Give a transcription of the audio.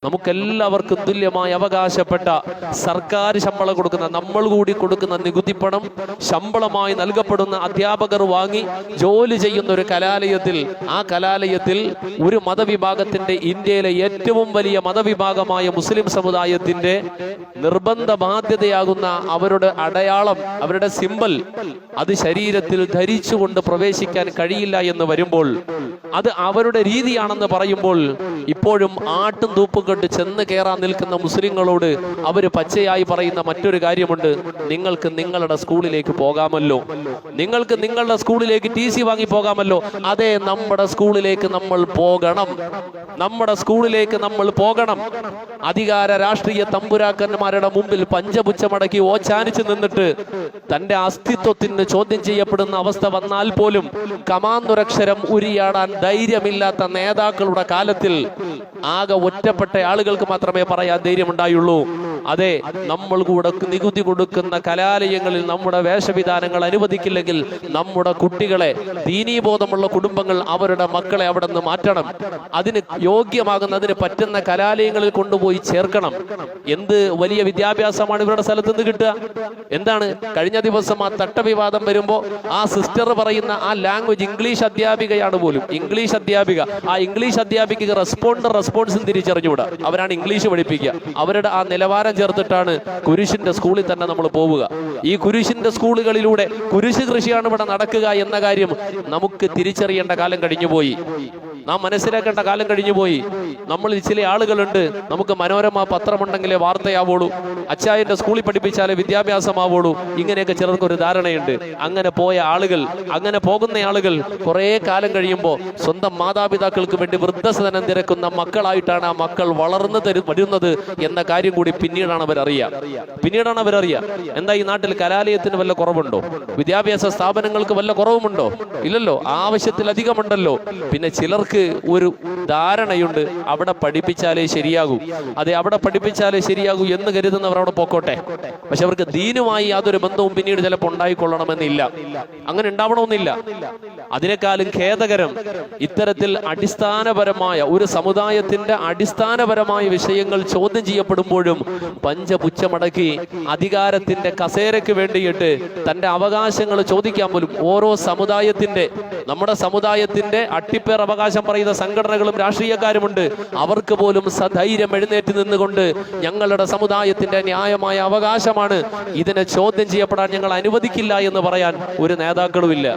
നമുക്കെല്ലാവർക്കും തുല്യമായി അവകാശപ്പെട്ട സർക്കാർ ശമ്പളം കൊടുക്കുന്ന, നമ്മൾ കൂടി കൊടുക്കുന്ന നികുതി പണം ശമ്പളമായി നൽകപ്പെടുന്ന അധ്യാപകർ വാങ്ങി ജോലി ചെയ്യുന്ന ഒരു കലാലയത്തിൽ, ആ കലാലയത്തിൽ ഒരു മതവിഭാഗത്തിന്റെ, ഇന്ത്യയിലെ ഏറ്റവും വലിയ മതവിഭാഗമായ മുസ്ലിം സമുദായത്തിന്റെ നിർബന്ധ ബാധ്യതയാകുന്ന അവരുടെ അടയാളം, അവരുടെ സിമ്പൽ, അത് ശരീരത്തിൽ ധരിച്ചുകൊണ്ട് പ്രവേശിക്കാൻ കഴിയില്ല എന്ന് വരുമ്പോൾ, അത് അവരുടെ രീതിയാണെന്ന് പറയുമ്പോൾ, ഇപ്പോഴും ആട്ടും തൂപ്പും കണ്ട് ചെന്ന് കയറാൻ നിൽക്കുന്ന മുസ്ലിങ്ങളോട് അവർ പച്ചയായി പറയുന്ന മറ്റൊരു കാര്യമുണ്ട്: നിങ്ങൾക്ക് നിങ്ങളുടെ സ്കൂളിലേക്ക് പോകാമല്ലോ, നിങ്ങൾക്ക് നിങ്ങളുടെ സ്കൂളിലേക്ക് TC വാങ്ങി പോകാമല്ലോ. അതെ, നമ്മുടെ സ്കൂളിലേക്ക് നമ്മൾ പോകണം, നമ്മുടെ സ്കൂളിലേക്ക് നമ്മൾ പോകണം. അധികാര രാഷ്ട്രീയ തമ്പുരാക്കന്മാരുടെ മുമ്പിൽ പഞ്ചപുച്ഛമടക്കി ഓച്ചാനിച്ച് നിന്നിട്ട് തന്റെ അസ്തിത്വത്തിന് ചോദ്യം ചെയ്യപ്പെടുന്ന അവസ്ഥ വന്നാൽ പോലും കമാന്നുരക്ഷരം ഉരിയാടാൻ ധൈര്യമില്ലാത്ത നേതാക്കളുടെ കാലത്തിൽ ആകെ ഒറ്റപ്പെട്ട ആളുകൾക്ക് മാത്രമേ പറയാൻ ധൈര്യമുണ്ടായുള്ളൂ. അതെ, നമ്മൾ കൂടെ നികുതി കൊടുക്കുന്ന കലാലയങ്ങളിൽ നമ്മുടെ വേഷവിധാനങ്ങൾ അനുവദിക്കില്ലെങ്കിൽ നമ്മുടെ കുട്ടികളെ, ദീനീബോധമുള്ള കുടുംബങ്ങൾ അവരുടെ മക്കളെ അവിടെ നിന്ന് മാറ്റണം. അതിന് യോഗ്യമാകുന്ന, അതിന് പറ്റുന്ന കലാലയങ്ങളിൽ കൊണ്ടുപോയി ചേർക്കണം. എന്ത് വലിയ വിദ്യാഭ്യാസമാണ് ഇവരുടെ സ്ഥലത്ത് നിന്ന് കിട്ടുക? എന്താണ്? കഴിഞ്ഞ ദിവസം ആ തട്ടവിവാദം വരുമ്പോ ആ സിസ്റ്റർ പറയുന്ന ആ ലാംഗ്വേജ്, ഇംഗ്ലീഷ് അധ്യാപികയാണ് പോലും, ഇംഗ്ലീഷ് അധ്യാപിക. ആ ഇംഗ്ലീഷ് അധ്യാപിക റെസ്പോൺസും തിരിച്ചറിഞ്ഞുകൂടാ. അവരാണ് ഇംഗ്ലീഷ് പഠിപ്പിക്കുക. അവരുടെ ആ നിലവാരം ചേർത്തിട്ടാണ് കുരിശിന്റെ സ്കൂളിൽ തന്നെ നമ്മൾ പോവുക. ഈ കുരിശിന്റെ സ്കൂളുകളിലൂടെ കുരിശ് കൃഷിയാണ് ഇവിടെ നടക്കുക എന്ന കാര്യം നമുക്ക് തിരിച്ചറിയേണ്ട കാലം കഴിഞ്ഞുപോയി, നാം മനസ്സിലാക്കേണ്ട കാലം കഴിഞ്ഞുപോയി. നമ്മളിൽ ചില ആളുകളുണ്ട്, നമുക്ക് മനോരമ പത്രമുണ്ടെങ്കിലേ വാർത്തയാവുള്ളൂ, അച്ചായന്റെ സ്കൂളിൽ പഠിപ്പിച്ചാലേ വിദ്യാഭ്യാസമാവുള്ളൂ, ഇങ്ങനെയൊക്കെ ചിലർക്ക് ഒരു ധാരണയുണ്ട്. അങ്ങനെ പോയ ആളുകൾ, അങ്ങനെ പോകുന്ന ആളുകൾ കുറെ കാലം കഴിയുമ്പോൾ സ്വന്തം മാതാപിതാക്കൾക്ക് വേണ്ടി വൃദ്ധസദനം തിരക്കുന്ന മക്കളായിട്ടാണ് ആ മക്കൾ വളർന്നു വരുന്നത് എന്ന കാര്യം കൂടി പിന്നീടാണ് അവരറിയാം. എന്താ ഈ നാട്ടിൽ കലാലയത്തിന് വല്ല കുറവുണ്ടോ? വിദ്യാഭ്യാസ സ്ഥാപനങ്ങൾക്ക് വല്ല കുറവുമുണ്ടോ? ഇല്ലല്ലോ, ആവശ്യത്തിലധികമുണ്ടല്ലോ. പിന്നെ ചിലർക്ക് ഒരു ധാരണയുണ്ട്, അവിടെ പഠിപ്പിച്ചാലേ ശരിയാകൂ, അതെ അവിടെ പഠിപ്പിച്ചാലേ ശരിയാകൂ എന്ന് കരുതുന്നവർ അവിടെ പോക്കോട്ടെ. പക്ഷെ അവർക്ക് ദീനുമായി യാതൊരു ബന്ധവും പിന്നീട് ചിലപ്പോൾ ഉണ്ടായിക്കൊള്ളണമെന്നില്ല, അങ്ങനെ ഉണ്ടാവണമെന്നില്ല. അതിനേക്കാളും ഖേദകരം, ഇത്തരത്തിൽ അടിസ്ഥാനപരമായ ഒരു സമുദായത്തിന്റെ അടിസ്ഥാനപരമായ വിഷയങ്ങൾ ചോദ്യം ചെയ്യപ്പെടുമ്പോഴും പഞ്ചപുച്ഛമടക്കി അധികാരത്തിന്റെ കസേരയ്ക്ക് വേണ്ടിയിട്ട് തന്റെ അവകാശങ്ങൾ ചോദിക്കാൻ പോലും ഓരോ സമുദായത്തിന്റെ, നമ്മുടെ സമുദായത്തിന്റെ അട്ടിപ്പേർ അവകാശം പറയുന്ന സംഘടനകളും രാഷ്ട്രീയക്കാരുമുണ്ട്. അവർക്ക് പോലും സധൈര്യം എഴുന്നേറ്റ് നിന്നുകൊണ്ട് ഞങ്ങളുടെ സമുദായത്തിന്റെ ന്യായമായ അവകാശമാണ്, ഇതിനെ ചോദ്യം ചെയ്യപ്പെടാൻ ഞങ്ങൾ അനുവദിക്കില്ല എന്ന് പറയാൻ ഒരു നേതാക്കളുമില്ല.